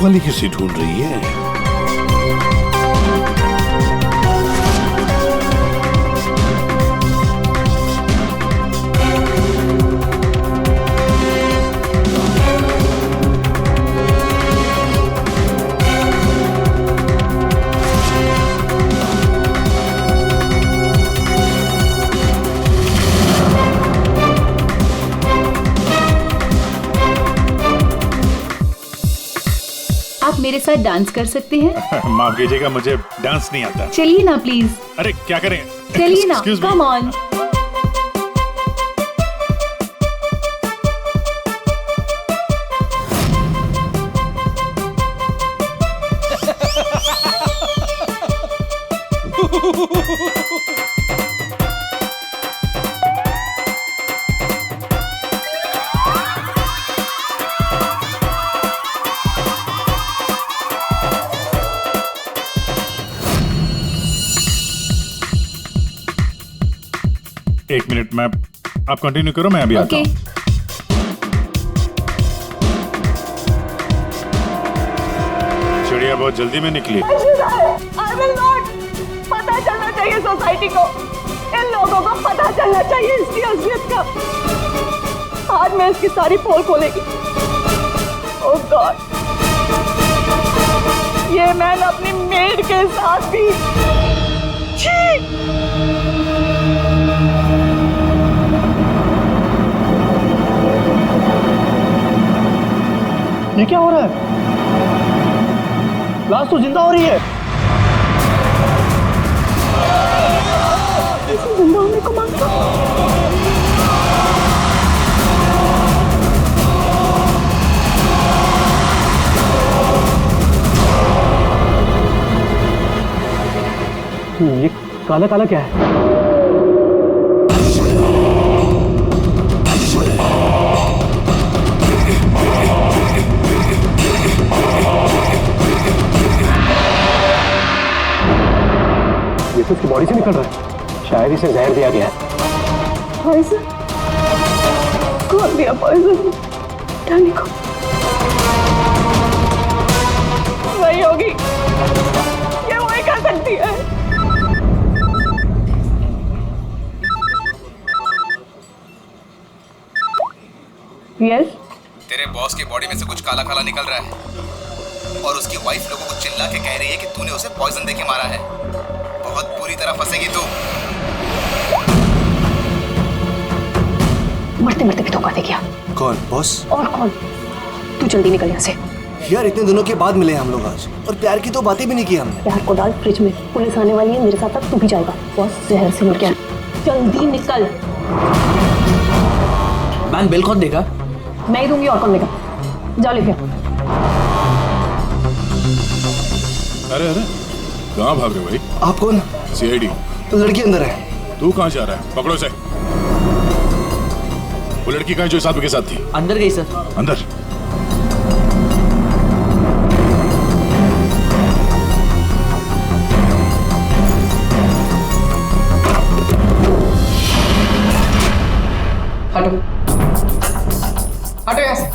वाली किसे ढूंढ रही है? आप मेरे साथ डांस कर सकते हैं? माफ कीजिएगा, मुझे डांस नहीं आता। चलिए ना प्लीज। अरे क्या करें? चलिए ना, Excuse me. Come on. एक मिनट, मैं आप कंटिन्यू करो, मैं अभी आता हूँ। चिड़िया बहुत जल्दी में निकली। I will not। पता चलना चाहिए सोसाइटी को, इन लोगों को पता चलना चाहिए इसकी असलियत का। आज मैं इसकी सारी पोल खोलेगी। ओह गॉड, ये मैंने अपनी मेड के साथ भी। ये क्या हो रहा है? लाश तो जिंदा हो रही है। जिंदा होने को मांगता। ये काला काला क्या है? ये तो उसकी बॉडी से निकल रहा है। शायद इसे जहर दिया गया है। पॉइजन? कौन दिया पॉइजन? डानी को। वही होगी, ये वही कर सकती है। यस? तेरे बॉस की बॉडी में से कुछ काला काला निकल रहा है और उसकी वाइफ लोगों को चिल्ला के कह रही है कि तूने उसे पॉइजन देके मारा है। बहुत बुरी तरह फंसेगी तू। मरते मरते भी धोखा दे गया। कौन बॉस? और कौन? तू जल्दी निकल यहाँ से। यार इतने दिनों के बाद मिले हम लोग आज, और प्यार की तो बातें भी नहीं की हमने। प्यार को डाल फ्रिज में, पुलिस आने वाली है, मेरे साथ अब तू भी जाएगा। बॉस जहर से मिल गया। जल्दी निकल। मैम बिल कौन देगा? मैं ही दूंगी, और कौन देगा? जाओ लेके। अरे अरे, कहाँ भाग रहे हो भाई? आप कौन? सीआईडी। तो लड़की अंदर है। तू कहाँ जा रहा है? पकड़ो इसे। वो लड़की कहाँ जो इस आदमी के साथ थी? अंदर गई सर। अंदर? हटो हटो यहाँ से।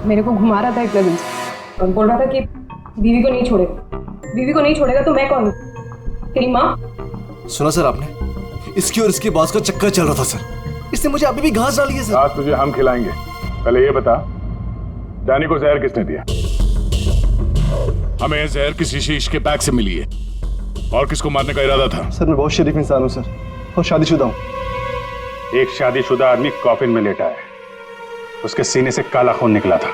मेरे को घुमा रहा था एक लगन से और बोल रहा था कि बीवी को नहीं छोड़ेगा, बीवी को नहीं छोड़ेगा तो मैं कौन हूँ? तेरी माँ? सुना सर आपने? इसकी और इसके बॉस का चक्कर चल रहा था सर। इसने मुझे अभी भी घास डाली है सर। आज तुझे हम खिलाएंगे। पहले ये बता, डैनी को जहर किसने दिया? हमें जहर किसी शीश के बैग से मिली है, और किसको मारने का इरादा था? सर मैं बहुत शरीफ इंसान हूँ सर, और शादीशुदा हूँ। एक शादीशुदा आदमी कॉफिन में लेटा है, उसके सीने से काला खून निकला था।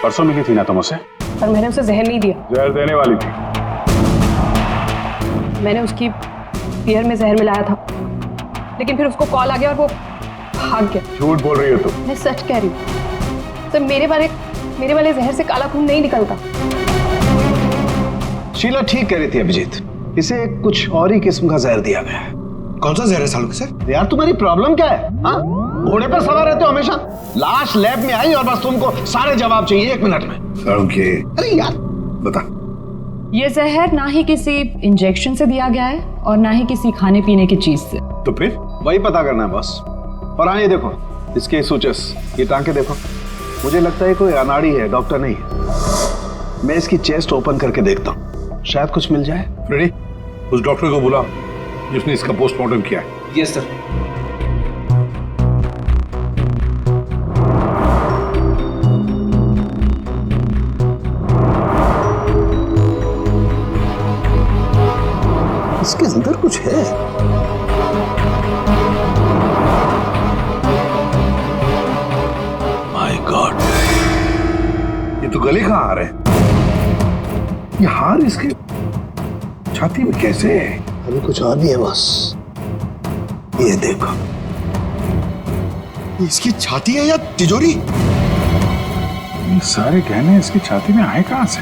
परसों मिली थी ना तुम उसे? पर मैंने उसे जहर नहीं दिया। जहर देने वाली थी। मैंने उसकी बियर में जहर मिलाया था, लेकिन फिर उसको कॉल आ गया और वो भाग गया। झूठ बोल रही हो तुम। मैं सच कह रही हूँ सर, मेरे वाले जहर से काला खून नहीं निकलता। शीला ठीक कह रही थी अभिजीत, इसे कुछ और ही किस्म का जहर दिया गया है। कौन सा जहर है सालों के सर? यार तुम्हारी प्रॉब्लम क्या है? हाँ, घोड़े पर सवार रहते हो हमेशा। लाश लैब में आई और बस तुमको सारे जवाब चाहिए 1 मिनट में। ओके, अरे यार बता। ये जहर ना ही किसी इंजेक्शन से दिया गया है और ना ही किसी खाने पीने की चीज से। तो फिर वही पता करना है बॉस। और हाँ, ये देखो इसके सूचस, ये टांके देखो। मुझे लगता है कोई अनाड़ी है, डॉक्टर नहीं है। मैं इसकी चेस्ट ओपन करके देखता हूँ, शायद कुछ मिल जाए। रेडी? उस डॉक्टर को बुला जिसने इसका पोस्टमार्टम किया है। Yes sir. इसके अंदर कुछ है। माय गॉड, ये तो गले कहाँ आ रहे हैं? ये हार इसके छाती में कैसे है? अभी कुछ और भी है बॉस, ये देखो। इसकी छाती है या तिजोरी? ये सारे गहने इसकी छाती में आए कहां से?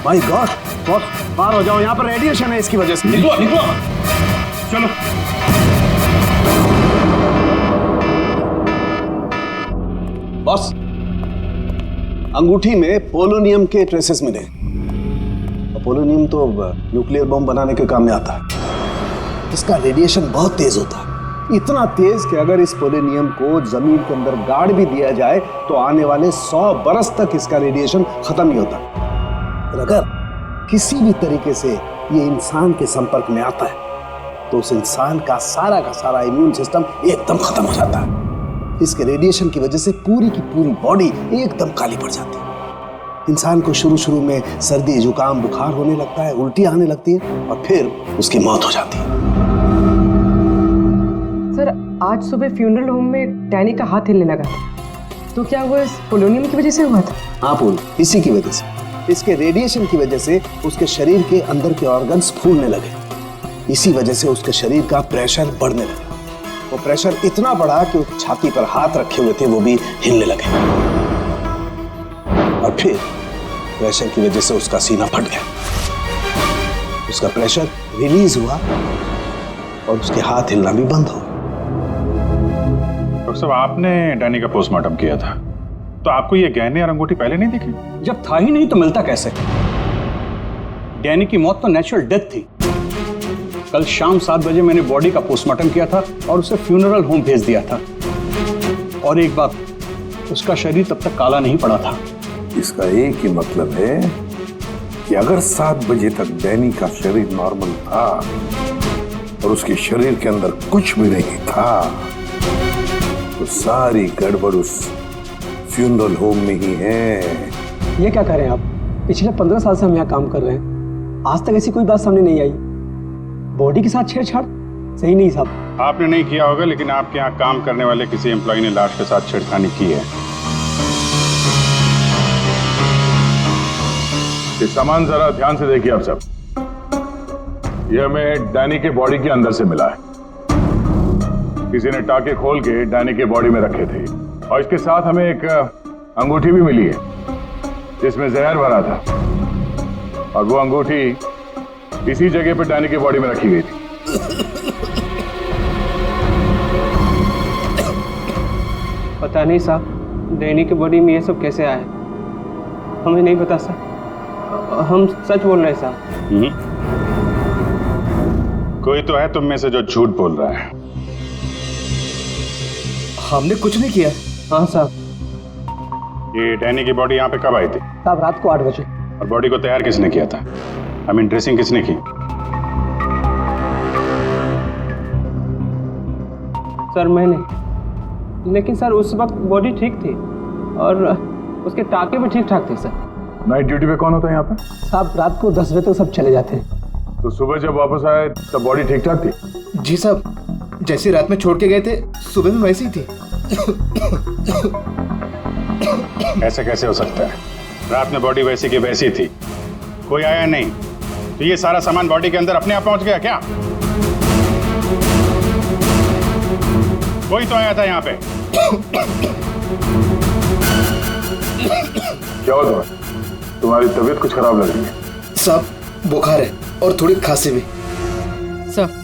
माय गॉड बॉस, बाहर हो जाओ, यहाँ पर रेडिएशन है इसकी वजह से। निकलो निकलो, चलो। बॉस, अंगूठी में पोलोनियम के ट्रेसेस मिले। पोलोनियम तो न्यूक्लियर बम बनाने के काम में आता है। इसका रेडिएशन बहुत तेज होता है, इतना तेज कि अगर इस पोलोनियम को जमीन के अंदर गाड़ भी दिया जाए तो आने वाले 100 बरस तक इसका रेडिएशन खत्म नहीं होता। और अगर किसी भी तरीके से ये इंसान के संपर्क में आता है तो उस इंसान का सारा इम्यून सिस्टम एकदम खत्म हो जाता है। इसके रेडिएशन की वजह से पूरी की पूरी बॉडी एकदम काली पड़ जाती है। इंसान को शुरू में सर्दी, जुकाम, बुखार होने लगता है, उल्टी आने लगती है और फिर उसकी मौत हो जाती है। सर, आज सुबह फ्यूनरल होम में डैनी का हाथ हिलने लगा था, तो क्या वो इस पोलोनियम की वजह से हुआ था? हाँ पूल, इसी की वजह से, इसके रेडिएशन की वजह से उसके शरीर के अंदर के ऑर्गन्स फूलने लगे। इसी वजह से उसके शरीर का प्रेशर बढ़ने लगा। वो प्रेशर इतना बढ़ा कि उसकी छाती पर हाथ रखे हुए थे वो भी हिलने लगे। और फिर प्रेशर की वजह से उसका सीना फट गया, उसका प्रेशर रिलीज हुआ और उसके हाथ हिलना भी बंद हो गया। डॉक्टर साहब, आपने डैनी का पोस्टमार्टम किया था, तो आपको ये गहने और अंगूठी पहले नहीं दिखे? जब था ही नहीं तो मिलता कैसे? डैनी की मौत तो नेचुरल डेथ थी। कल शाम 7 बजे मैंने बॉडी का पोस्टमार्टम किया था और उसे फ्यूनरल होम भेज दिया था। और एक बात, उसका शरीर तब तक काला नहीं पड़ा था। इसका एक ही मतलब है कि अगर 7 बजे तक डैनी का शरीर नॉर्मल था और उसके शरीर के अंदर कुछ भी नहीं था, तो सारी गड़बड़ उस फ्यूनरल होम में ही है। ये क्या कह रहे हैं आप? पिछले 15 साल से हम यहाँ काम कर रहे हैं, आज तक ऐसी कोई बात सामने नहीं आई। बॉडी के साथ छेड़छाड़ सही नहीं साहब। आपने नहीं किया होगा, लेकिन आपके यहाँ काम करने वाले किसी एम्प्लॉय ने लाश के साथ छेड़खानी की है। ये सामान जरा ध्यान से देखिए आप सब। ये हमें डैनी के बॉडी के अंदर से मिला है। किसी ने टाके खोल के डैनी के बॉडी में रखे थे और इसके साथ हमें एक अंगूठी भी मिली है जिसमें जहर भरा था, और वो अंगूठी इसी जगह पे डैनी की बॉडी में रखी गई थी। पता नहीं साहब, डैनी की बॉडी में ये सब कैसे आया, हमें नहीं पता सर। हम सच बोल रहे हैं साहब। कोई तो है तुम में से जो झूठ बोल रहा है। हमने कुछ नहीं किया। हाँ साहब। ये डैनी की बॉडी यहाँ पे कब आई थी? साहब रात को 8 बजे। और बॉडी को तैयार किसने किया था? आई मीन ड्रेसिंग किसने की? सर मैंने, लेकिन सर उस वक्त बॉडी ठीक थी और उसके टाके भी ठीक ठाक थे सर। नाइट ड्यूटी पे कौन होता है यहाँ पे? साहब रात को 10 बजे तक सब चले जाते हैं। तो सुबह जब वापस आए तब बॉडी ठीक ठाक थी? जी साहब, जैसे रात में छोड़ के गए थे सुबह में वैसी ही थी। ऐसे कैसे हो सकता है? रात में बॉडी वैसी की वैसी थी, कोई आया नहीं, तो ये सारा सामान बॉडी के अंदर अपने आप पहुंच गया क्या? कोई तो आया था यहाँ पे। क्या हुआ तुम्हारी तबीयत कुछ खराब लग रही है? साहब बुखार है और थोड़ी खांसी भी। सर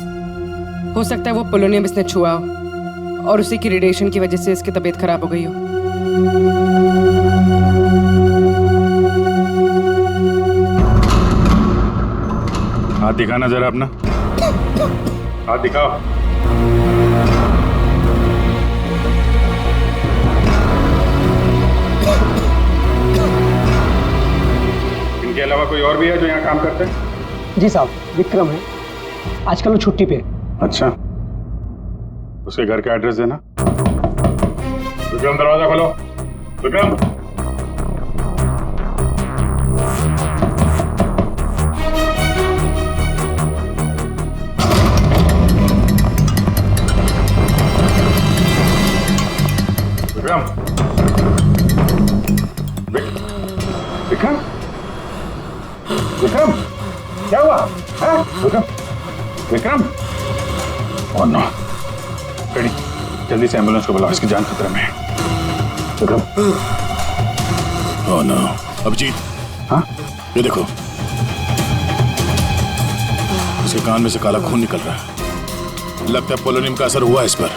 हो सकता है वो पोलोनियम इसने छुआ हो और उसी की रेडिएशन की वजह से इसकी तबीयत खराब हो गई हो। हाथ दिखाना जरा अपना, हाथ दिखाओ। इनके अलावा कोई और भी है जो यहाँ काम करते हैं? जी साहब, विक्रम है, आजकल वो छुट्टी पे है। अच्छा, उसके घर का एड्रेस देना। विक्रम दरवाजा खोलो। विक्रम, विक्रम, विक्रम, विक्रम, क्या हुआ? Vikram, Vikram, oh no, ready, जल्दी से एम्बुलेंस को बुलाओ, इसकी जान खतरे में है। विक्रम, ओह नो, अभिजीत, हाँ, ये देखो, इसके कान में से काला खून निकल रहा है। लगता है पोलोनियम का असर हुआ इस पर।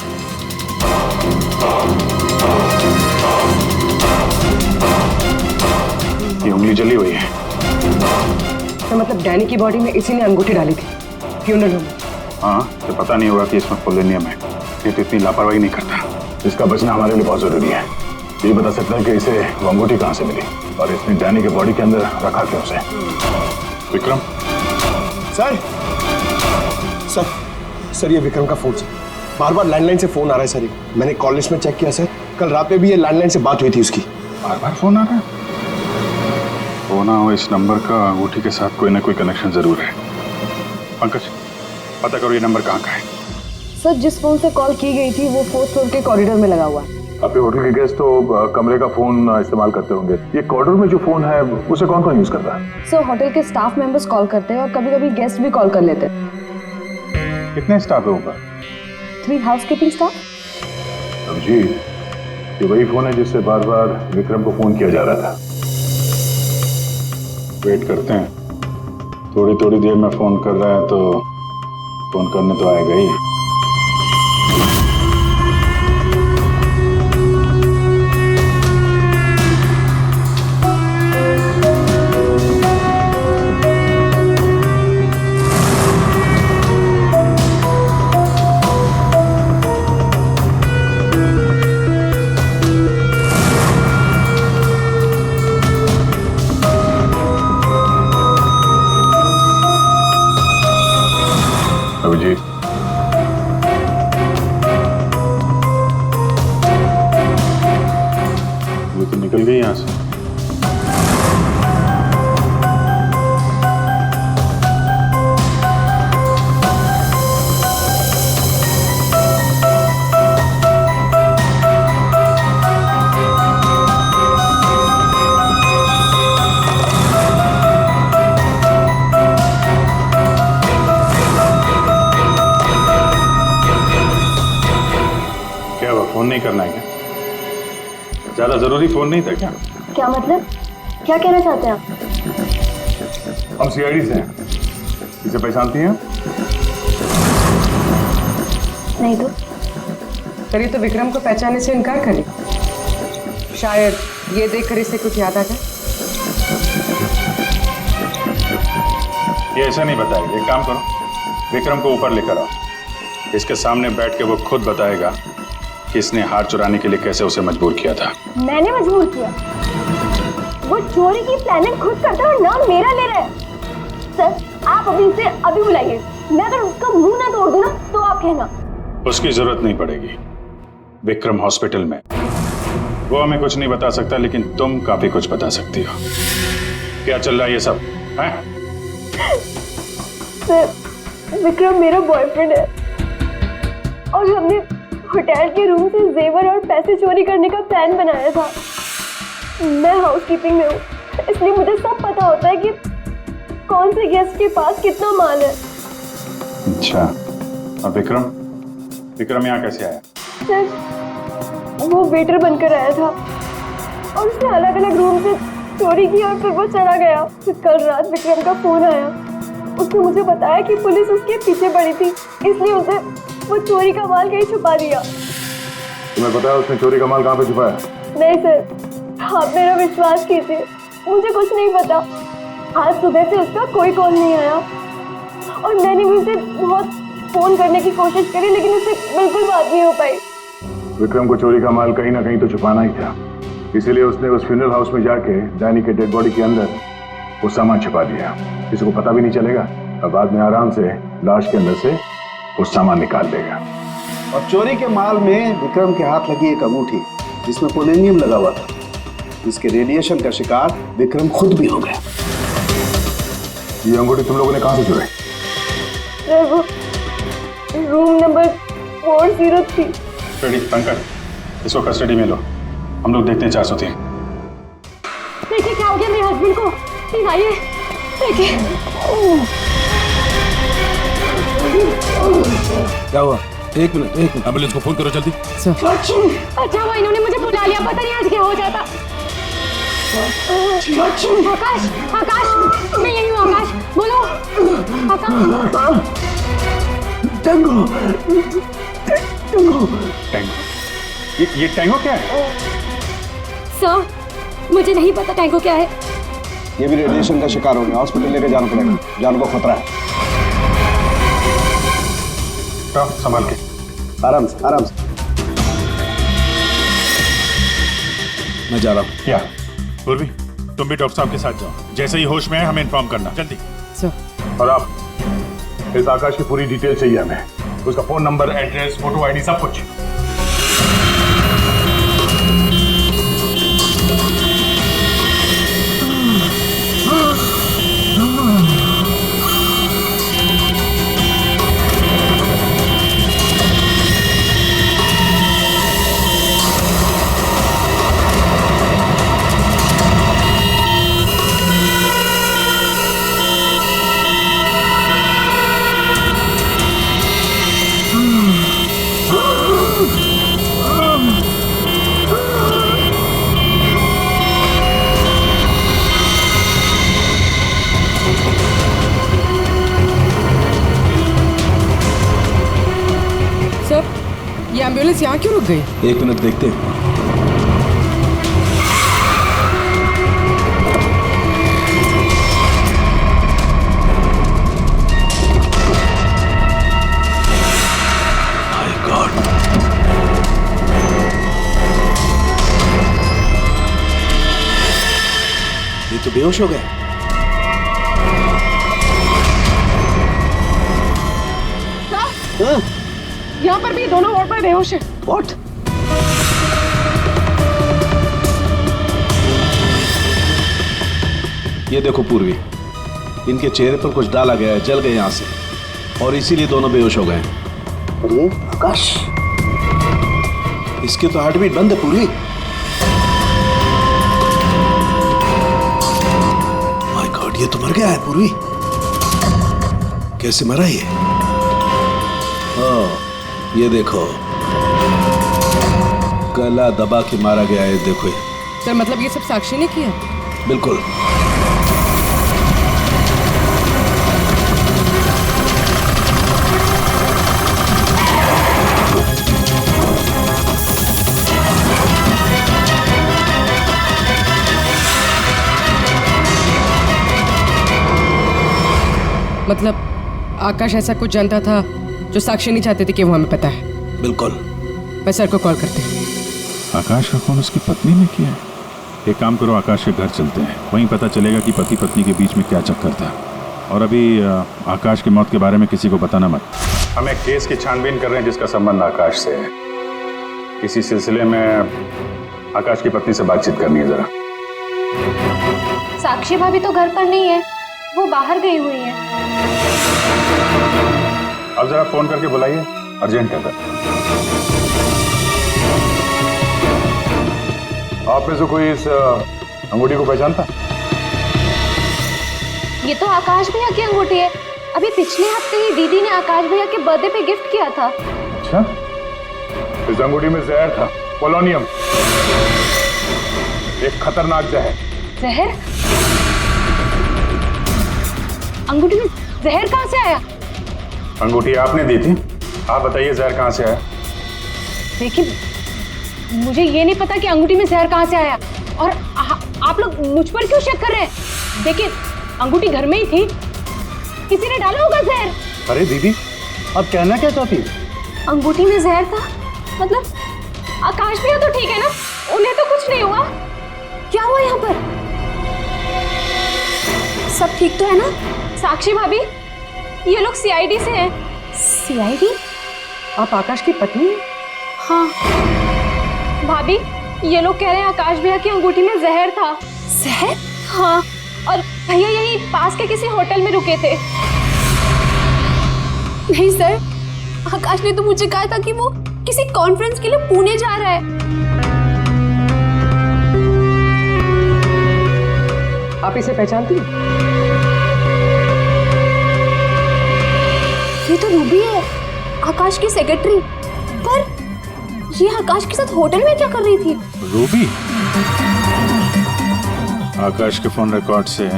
ये उंगली जली हुई है। तो मतलब डैनी की बॉडी में इसी ने अंगूठी डाली थी फ्यूनरल होम। हाँ, तो पता नहीं होगा कि इसमें पोलोनियम है। ये तो इतनी लापरवाही नहीं करता। इसका बचना हमारे लिए बहुत जरूरी है। ये बता सकता है कि इसे वो अंगूठी कहाँ से मिली और इसने डैनी के बॉडी के अंदर रखा क्यों उसे। विक्रम, सर सर ये विक्रम का फोन सर, बार बार लैंडलाइन से फोन आ रहा है सर। मैंने कॉल लिस्ट में चेक किया सर, कल रात में भी ये लैंडलाइन से बात हुई थी उसकी। बार बार फोन आ रहा है। होना हो इस नंबर का अंगूठी के साथ कोई ना कोई कनेक्शन जरूर है। पंकज, पता करो ये नंबर कहाँ का है। सर जिस फोन से कॉल की गई थी वो 4th फ्लोर के कॉरिडोर में लगा हुआ है। आपके होटल के गेस्ट तो कमरे का फोन इस्तेमाल करते होंगे। ये कॉरिडोर में जो फोन है उसे कौन कौन यूज करता है? सर होटल के स्टाफ मेंबर्स कॉल करते हैं और कभी कभी गेस्ट भी कॉल कर लेते हैं। कितने स्टाफ है ऊपर? 3 हाउसकीपिंग स्टाफ। अभिजीत, ये वही फोन है जिससे बार बार विक्रम को फोन किया जा रहा था। वेट करते हैं, थोड़ी थोड़ी देर में फोन कर रहा है तो फोन करने तो आएगा ही। अभिजीत, ये तो निकल गई यहाँ से। फोन नहीं करना है क्या? ज्यादा जरूरी फोन नहीं था क्या? क्या मतलब? क्या कहना चाहते हैं आप? हम सीआईडी से हैं। इसे पहचानती हैं? नहीं तो। सर ये तो विक्रम को पहचानने से इनकार करे। शायद ये देखकर इसे कुछ याद आ जाए। ये ऐसा नहीं बताएगा। एक काम करो, विक्रम को ऊपर लेकर आओ, इसके सामने बैठ के वो खुद बताएगा कि इसने हार चुराने के लिए कैसे उसे मजबूर किया था। मैंने मजबूर किया? वो चोरी की प्लानिंग खुद करता है और नाम मेरा ले रहा है। सर आप अभी इसे अभी बुलाइए। मैं अगर उसका मुंह ना तोड़ दूं ना तो आप कहना। उसकी जरूरत नहीं पड़ेगी। विक्रम हॉस्पिटल में, वो हमें कुछ नहीं बता सकता, लेकिन तुम काफी कुछ बता सकती हो। क्या चल रहा है ये सब है? सर विक्रम मेरा बॉयफ्रेंड है और हमने होटल के रूम से जेवर और पैसे चोरी करने का प्लान बनाया था। मैं हाउसकीपिंग में हूँ, इसलिए मुझे सब पता होता है कि कौन से गेस्ट के पास कितना माल है। अच्छा, और विक्रम यहाँ कैसे आया? सर वो वेटर बनकर आया था और उसने अलग अलग रूम से चोरी की और फिर वो चला गया। फिर कल रात विक्रम का फोन आया, उसने मुझे बताया कि पुलिस उसके पीछे पड़ी थी, इसलिए उसे वो चोरी का माल कहीं छुपा दिया। तुम्हें पता है उसने चोरी का माल कहाँ पे छुपाया? नहीं सर, आप मेरा विश्वास कीजिए, मुझे कुछ नहीं पता। आज सुबह से उसका कोई कॉल नहीं आया और मैंने भी उसे बहुत फोन करने की कोशिश करी, लेकिन उससे बिल्कुल बात नहीं हो पाई। विक्रम को चोरी का माल कहीं ना कहीं तो छुपाना ही था, इसीलिए उसने उस फ्यूनरल हाउस में जाके डैनी के डेड बॉडी के अंदर वो सामान छुपा दिया। किसी को पता भी नहीं चलेगा और बाद में आराम से लाश के अंदर से वो सामान निकाल देगा। और चोरी के माल में विक्रम के हाथ लगी एक अंगूठी जिसमें पोलोनियम लगा हुआ था, जिसके रेडिएशन का शिकार विक्रम खुद भी हो गया। ये अंगूठी तुम लोगों ने कहां से चुराई? सर वो रूम नंबर 403। रेडी पंकज, इसको कस्टडी में लो, हम लोग देखते हैं 403। देखिए क्या हो गया मेरे हस्बैंड को, प्लीज आइए देखिए। क्या हुआ? एक मिनट एम्बुलेंस को फोन करो जल्दी। अच्छा वो इन्होंने मुझे बुला लिया, पता नहीं आज क्या हो जाता। आकाश, आकाश, मैं यही हूँ आकाश, बोलो आकाश। टैंगो, ये टैंगो क्या है? सर मुझे नहीं पता टैंगो क्या है। ये भी रेडिएशन का शिकार हो गया, हॉस्पिटल लेके जाना पड़ेगा, जान को खतरा है। संभाल के, आराम से आराम से। मैं जा रहा हूँ। क्या पूर्वी, तुम भी डॉक्टर साहब के साथ जाओ, जैसे ही होश में है हमें इन्फॉर्म करना जल्दी। और आप इस आकाश की पूरी डिटेल चाहिए हमें, उसका phone number, address, photo, ID, सब कुछ। ये एम्बुलेंस यहाँ क्यों रुक गई? एक मिनट देखते हैं। My God. ये तो बेहोश हो गए। यहाँ पर भी दोनों वार्ड में बेहोश है। What? ये देखो पूर्वी, इनके चेहरे पर कुछ डाला गया है, जल गए यहाँ से, और इसीलिए दोनों बेहोश हो गए। अरे आकाश, इसके तो हार्ट बीट बंद है पूर्वी। माय गॉड, ये तो मर गया है पूर्वी। कैसे मरा ये? ये देखो, गला दबा के मारा गया है, देखो ये। सर मतलब ये सब साक्षी ने किया? बिल्कुल। मतलब आकाश ऐसा कुछ जानता था जो साक्षी नहीं चाहते थे कि वो हमें पता है? बिल्कुल। मैं सर को कॉल करते हैं। आकाश का फोन उसकी पत्नी ने किया है। एक काम करो, आकाश के घर चलते हैं, वहीं पता चलेगा कि पति पत्नी के बीच में क्या चक्कर था। और अभी आकाश की मौत के बारे में किसी को बताना मत। हम एक केस की छानबीन कर रहे हैं जिसका संबंध आकाश से है। इसी सिलसिले में आकाश की पत्नी से बातचीत करनी है जरा। साक्षी भाभी तो घर पर नहीं है, वो बाहर गई हुई है। अब जरा फोन करके बुलाइए, अर्जेंट है सर। आप में से कोई इस अंगूठी को पहचानता? ये तो आकाश भैया की अंगूठी है। अभी पिछले हफ्ते ही दीदी ने आकाश भैया के बर्थडे पे गिफ्ट किया था। अच्छा, इस अंगूठी में जहर था, पोलोनियम, एक खतरनाक जहर। जहर? अंगूठी में जहर कहाँ से आया? अंगूठी आपने दी थी, आप बताइए जहर कहाँ से आया? देखिए, मुझे ये नहीं पता कि अंगूठी में जहर कहाँ से आया, और आप लोग मुझ पर क्यों शक कर रहे हैं? देखिए, अंगूठी घर में ही थी, किसी ने डाला होगा जहर। अरे दीदी, अब कहना क्या चाहती है? अंगूठी में जहर था मतलब? आकाश भैया तो ठीक है ना, उन्हें तो कुछ नहीं हुआ? क्या हुआ यहाँ पर? सब ठीक तो है ना? साक्षी भाभी, ये लोग सीआईडी से हैं। सीआईडी? आप आकाश की पत्नी हैं? हाँ भाभी, ये लोग कह रहे हैं आकाश भैया की अंगूठी में जहर था। जहर? हाँ, और भैया यही पास के किसी होटल में रुके थे। नहीं सर, आकाश ने तो मुझे कहा था कि वो किसी कॉन्फ्रेंस के लिए पुणे जा रहा है। आप इसे पहचानती हैं? ये तो रूबी है, आकाश की सेक्रेटरी। पर ये आकाश के साथ होटल में क्या कर रही थी? रूबी? आकाश के फोन रिकॉर्ड से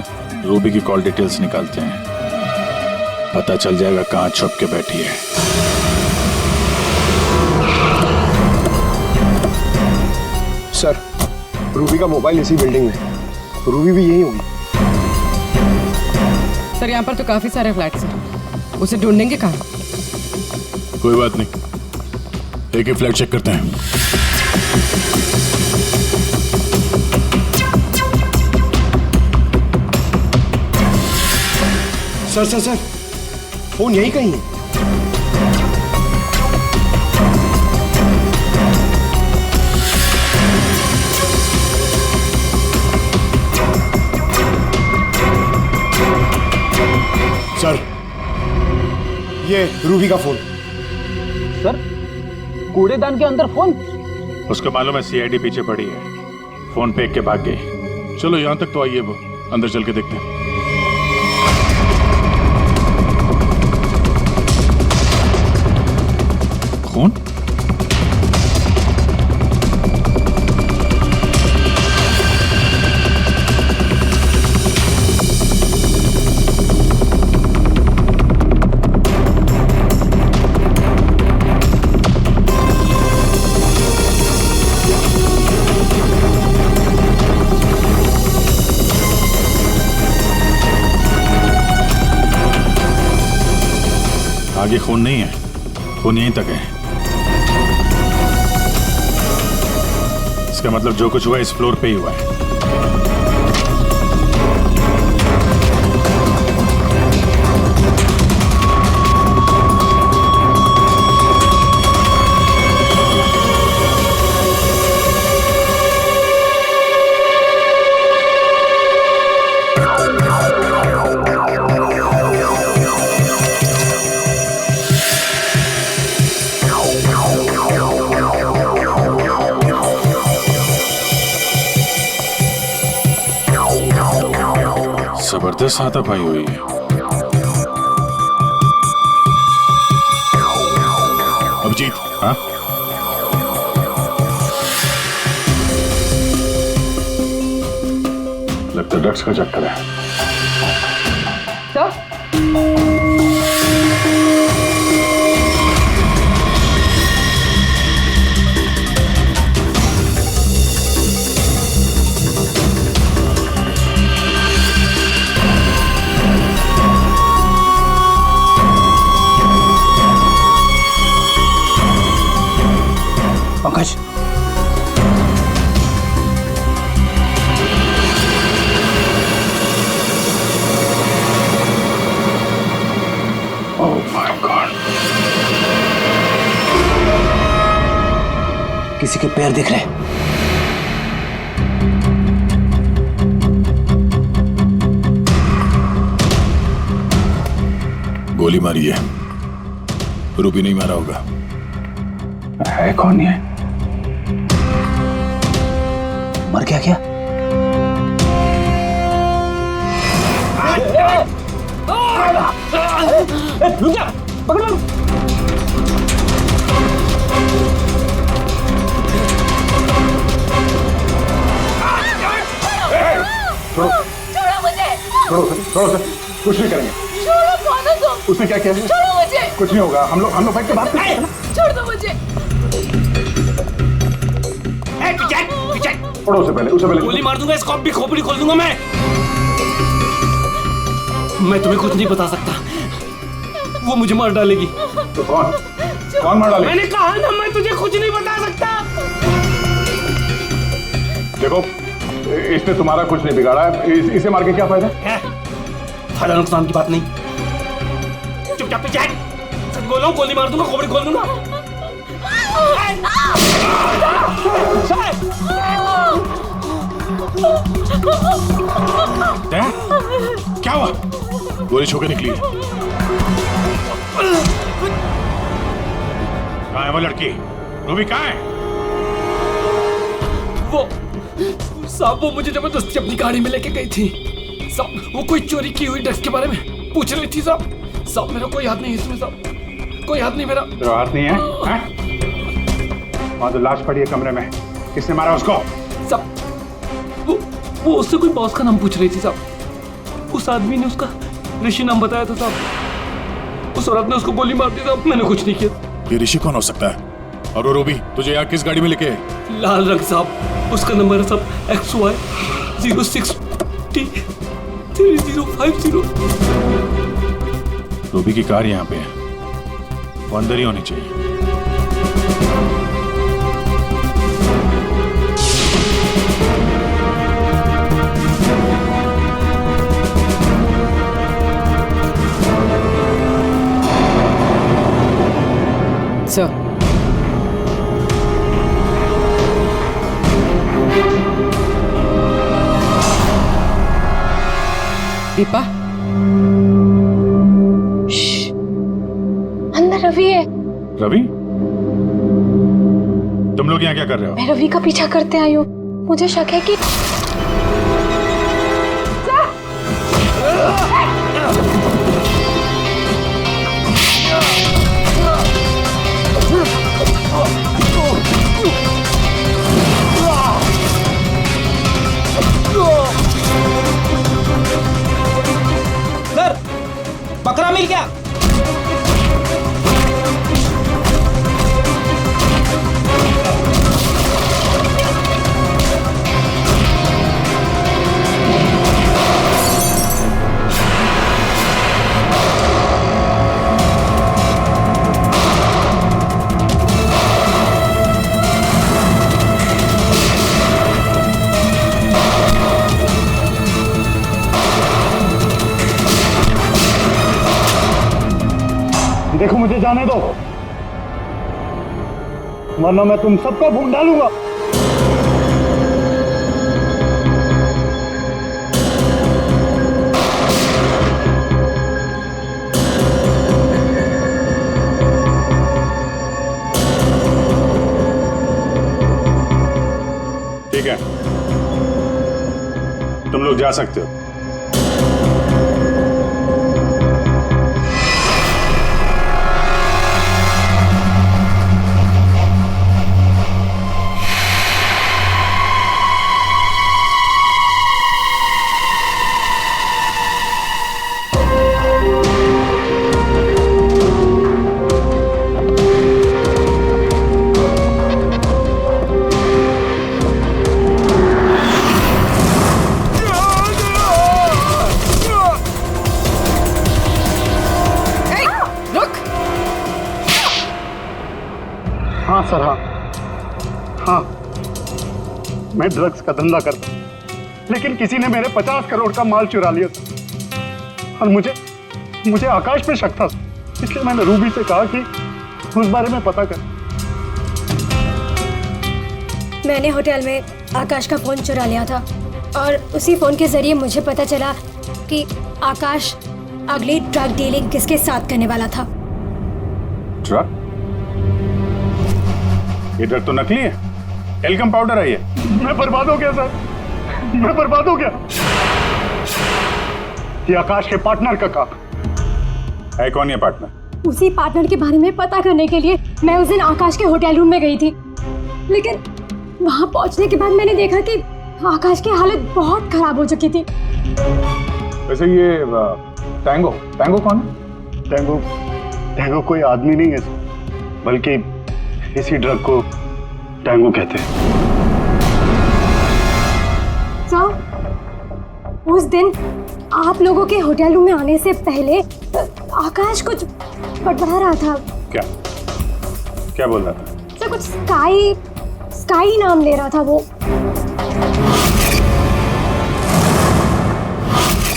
रूबी की कॉल डिटेल्स निकालते हैं, पता चल जाएगा कहाँ छुप के बैठी है। सर, रूबी का मोबाइल इसी बिल्डिंग में, रूबी भी यही होगी। सर, यहाँ पर तो काफी सारे फ्लैट्स हैं, उसे ढूंढेंगे कहाँ? कोई बात नहीं, एक ही फ्लैट चेक करते हैं। सर सर सर, फोन यही कहीं है। सर, ये रूबी का फोन। सर, कूड़ेदान के अंदर फोन? उसको मालूम है सीआईडी पीछे पड़ी है, फोन फेंक के भाग गई। चलो यहां तक तो आइए, वो अंदर चल के देखते हैं। खून? आगे खून नहीं है, खून यहीं तक है। इसका मतलब जो कुछ हुआ इस फ्लोर पे ही हुआ है। जबरदस्त हाथापाई हुई है। अभिजीत, हाँ? लगता ड्रग्स का चक्कर है। Sir, Akash, oh my God, किसी के पैर दिख रहे हैं। गोली मारी है, रूबी नहीं मारा होगा। है कौन ये? मर गया क्या? रुक जा, पकड़ लो। छोड़ो सर, कुछ नहीं करेंगे। छोड़ो कौन तुम? उसने क्या किया? छोड़ो मुझे। कुछ नहीं होगा, हम लोग बैठ के बात करेंगे ना। छोड़ दो मुझे। छोड़ो उसे पहले गोली मार दूंगा, इसको भी खोपड़ी खोल दूंगा मैं तुम्हें कुछ नहीं बता सकता, वो मुझे मार डालेगी। तो कौन मार डालेगा? मैंने कहा ना, मैं तुझे कुछ नहीं बता सकता। देखो, इसने तुम्हारा कुछ नहीं बिगाड़ा है, इसे मार के क्या फायदा? फायदा नुकसान की बात नहीं, चुपचाप पीछे हट। सच बोल रहा हूँ, गोली मार दूंगा, खोपड़ी खोल दूंगा। क्या हुआ? गोली छू के निकली है। कहाँ है वो लड़की? रूबी कहाँ है? वो साहब, वो मुझे जबरदस्ती अपनी गाड़ी में लेके गई थी साहब। वो कोई चोरी की हुई ड्रग्स के बारे में पूछ रही थी साहब। मेरा कोई हाथ नहीं है इसमें साहब, कोई हाथ नहीं मेरा। तेरा हाथ नहीं है? वहाँ तो लाश पड़ी है कमरे में, किसने मारा उसको? साहब, वो उससे कोई बॉस का नाम पूछ रही थी साहब। उस आदमी ने उसका ऋषि नाम बताया था साहब। उस औरत ने उसको गोली मार दी साहब, मैंने कुछ नहीं किया। ये ऋषि कौन हो सकता है? और वो रूबी तुझे यहाँ किस गाड़ी में लेके? लाल रंग साहब, उसका नंबर है साहब XY 06T 3050। रूबी की कार यहाँ पे है, वो अंदर ही होनी चाहिए। सर, दीपा, अंदर रवि है। रवि? तुम लोग यहाँ क्या कर रहे हो? मैं रवि का पीछा करते आई हूँ, मुझे शक है कि सर, बकरा मिल गया। देखो, मुझे जाने दो, वरना मैं तुम सबको भून डालूंगा। ठीक है, तुम लोग जा सकते हो। हाँ सर, हाँ, मैं ड्रग्स का धंधा करता हूँ, लेकिन किसी ने मेरे 50 करोड़ का माल चुरा लिया सर। और मुझे आकाश पे शक था, इसलिए मैंने रूबी से कहा कि उस बारे में पता कर। मैंने होटल में आकाश का फोन चुरा लिया था और उसी फोन के जरिए मुझे पता चला कि आकाश अगली ड्रग डीलिंग किसके साथ करने वाला था। ड्रग? ये ड्रग तो नकली है, एल्कम पाउडर है ये। मैं बर्बाद हो गया सर, मैं बर्बाद हो गया। ये आकाश के पार्टनर का काम है। कौन ये पार्टनर? उसी पार्टनर के बारे में पता करने के लिए मैं उस दिन आकाश के होटल रूम में गई थी, लेकिन वहां पहुंचने के बाद मैंने देखा कि आकाश की हालत बहुत खराब हो चुकी थी। वैसे ये टैंगो टैंगो कौन है? टैंगो टैंगो कोई आदमी नहीं है बल्कि इसी ड्रग को टैंगो कहते हैं। सर, उस दिन आप लोगों के होटल रूम में आने से पहले आकाश कुछ बड़बड़ा रहा था। क्या क्या बोल रहा था? सर, कुछ स्काई नाम ले रहा था वो।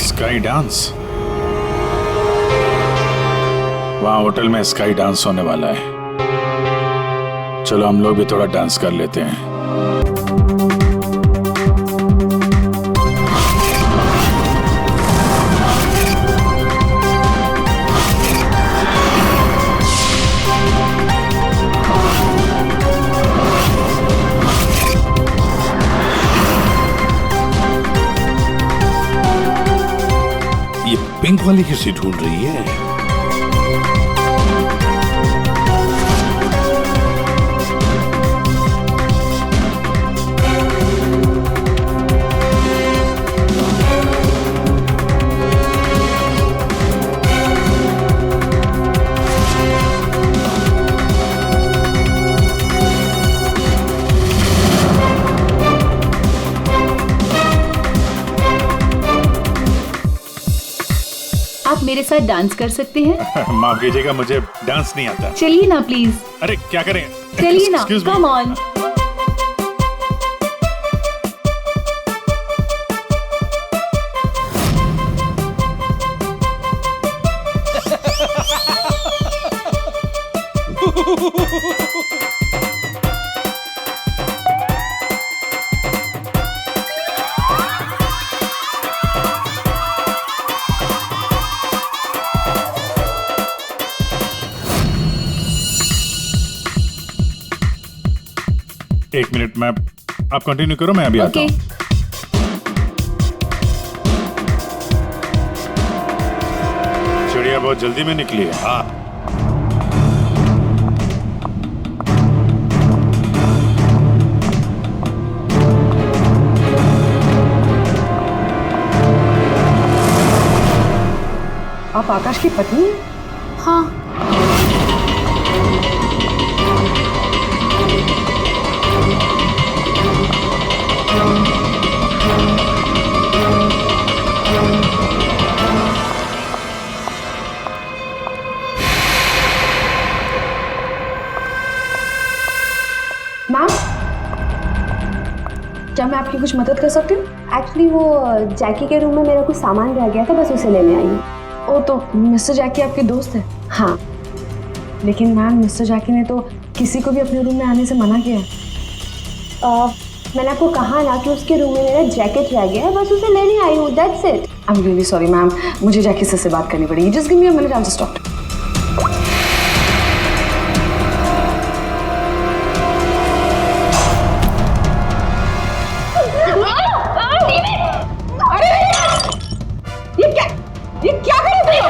Sky dance? वहां होटल में स्काई डांस होने वाला है। चलो हम लोग भी थोड़ा डांस कर लेते हैं। ये पिंक वाली किसी ढूंढ रही है? आप मेरे साथ डांस कर सकते हैं? माफ कीजिएगा, मुझे डांस नहीं आता। चलिए ना प्लीज। अरे क्या करें? चलिए ना, Excuse me. Come on. एक मिनट, मैं आप कंटिन्यू करो, मैं अभी आता हूँ। चिड़िया बहुत जल्दी में निकली है। हाँ, आप आकाश की पत्नी हैं? हाँ। मैम, क्या मैं आपकी कुछ मदद कर सकती हूँ? एक्चुअली वो जैकी के रूम में मेरा कुछ सामान रह गया था, बस उसे लेने आई हूँ। ओ, तो मिस्टर जैकी आपके दोस्त है? हाँ। लेकिन मैम, मिस्टर जैकी ने तो किसी को भी अपने रूम में आने से मना किया है। मैंने आपको कहा ना कि उसके रूम में मेरा जैकेट रह गया है, बस उसे लेने आई हूँ, that's it. I am really sorry ma'am, मुझे जैकी से बात करनी पड़ेगी। Just give me a minute, I will just talk. ये क्या कर रहे हो?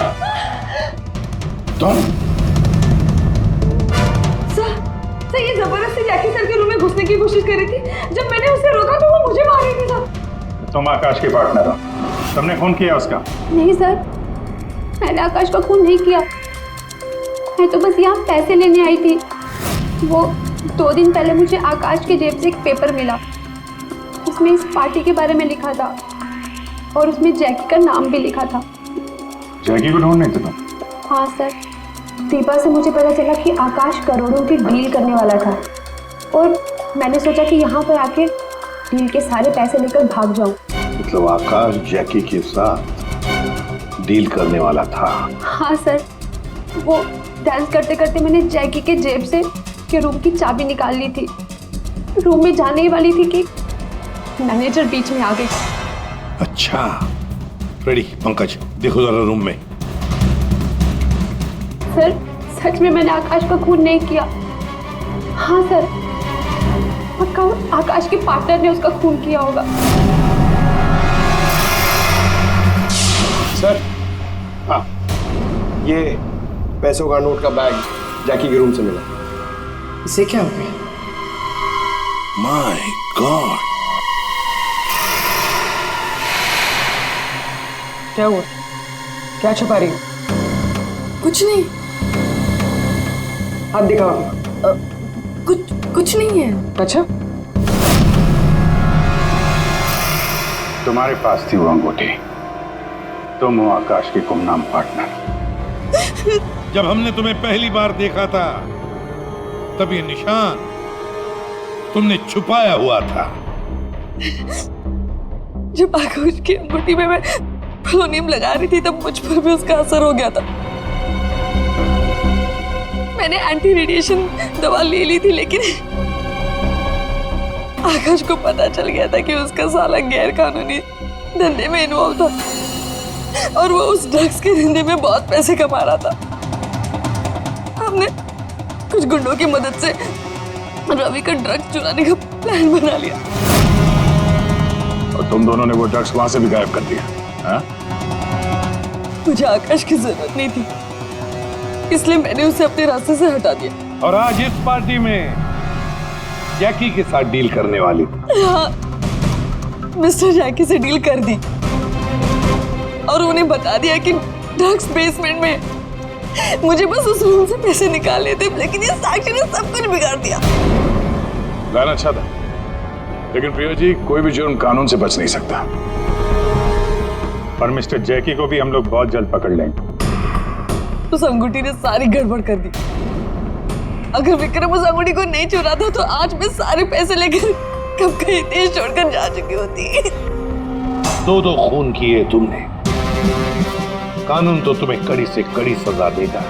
सर, ये जबरदस्ती जैकी सर के रूम में घुसने की कोशिश कर रही थी। जब मैंने उसे रोका तो वो मुझे मार रही थी सर। तुम आकाश के पार्टनर हो, तुमने खून किया उसका? नहीं सर, मैंने आकाश का खून नहीं किया। मैं तो बस यहाँ पैसे लेने आई थी। वो 2 दिन पहले मुझे आकाश के जेब से एक पेपर मिला, उसमें इस पार्टी के बारे में लिखा था और उसमें जैकी का नाम भी लिखा था। जैकी को ढूंढ नहीं थे तुम? हाँ सर, दीपा से मुझे पता चला कि आकाश करोड़ों की डील करने वाला था और मैंने सोचा कि यहाँ पर आके डील के सारे पैसे लेकर भाग जाऊँ। मतलब आकाश जैकी के साथ डील करने वाला था? हाँ सर, वो डांस करते करते मैंने जैकी के जेब से के रूम की चाबी निकाल ली थी। रूम में जाने ही वाली थी कि मैनेजर बीच में आ गई। अच्छा, रेडी पंकज, देखो जरा रूम में। सर, सच में मैंने आकाश का खून नहीं किया। हाँ सर, पक्का आकाश के पार्टनर ने उसका खून किया होगा। सर, हाँ, ये पैसों का नोट का बैग जैकी के रूम से मिला। इसे क्या हो गया? माय गॉड, क्या हुआ? क्या छुपा रही हो? कुछ नहीं। हाथ दिखाओ। कुछ नहीं है। अच्छा, तुम्हारे पास थी वो अंगूठी, तुम हो आकाश की गुमनाम पार्टनर। जब हमने तुम्हें पहली बार देखा था तब ये निशान तुमने छुपाया हुआ था। जब आकाश की अंगूठी में मैं पोलोनियम लगा रही थी तब मुझ पर भी उसका असर हो गया था। मैंने एंटी रेडिएशन दवा ले ली थी, लेकिन आकाश को पता चल गया था कि उसका साला गैर कानूनी धंधे में इन्वॉल्व था और वो उस ड्रग्स के धंधे में बहुत पैसे कमा रहा था। हमने कुछ गुंडों की मदद से रवि का ड्रग्स चुराने का प्लान बना लिया। और तुम दोनों ने वो ड्रग्स वहां से भी गायब कर दिया, हाँ? मुझे आकाश की जरूरत नहीं थी, इसलिए मैंने उसे अपने रास्ते से हटा दिया। और आज इस पार्टी में जैकी के साथ डील करने वाली थी। हाँ, मिस्टर जैकी से डील कर दी और उन्हें बता दिया कि ड्रग्स बेसमेंट में। मुझे बस उस रूम से पैसे निकालने थे, लेकिन ये साक्षी ने सब कुछ बिगाड़ दिया। प्लान अच्छा था, लेकिन प्रिया जी, कोई भी जुर्म कानून से बच नहीं सकता। और मिस्टर जैकी को भी हम लोग बहुत जल्द पकड़ लेंगे। उस अंगूठी ने सारी गड़बड़ कर दी। अगर विक्रम उस अंगूठी को नहीं चुराता तो आज मैं सारे पैसे लेकर कब कहीं देश छोड़कर जा चुकी होती। दो खून किए तुमने, कानून तो तुम्हें कड़ी से कड़ी सजा देगा।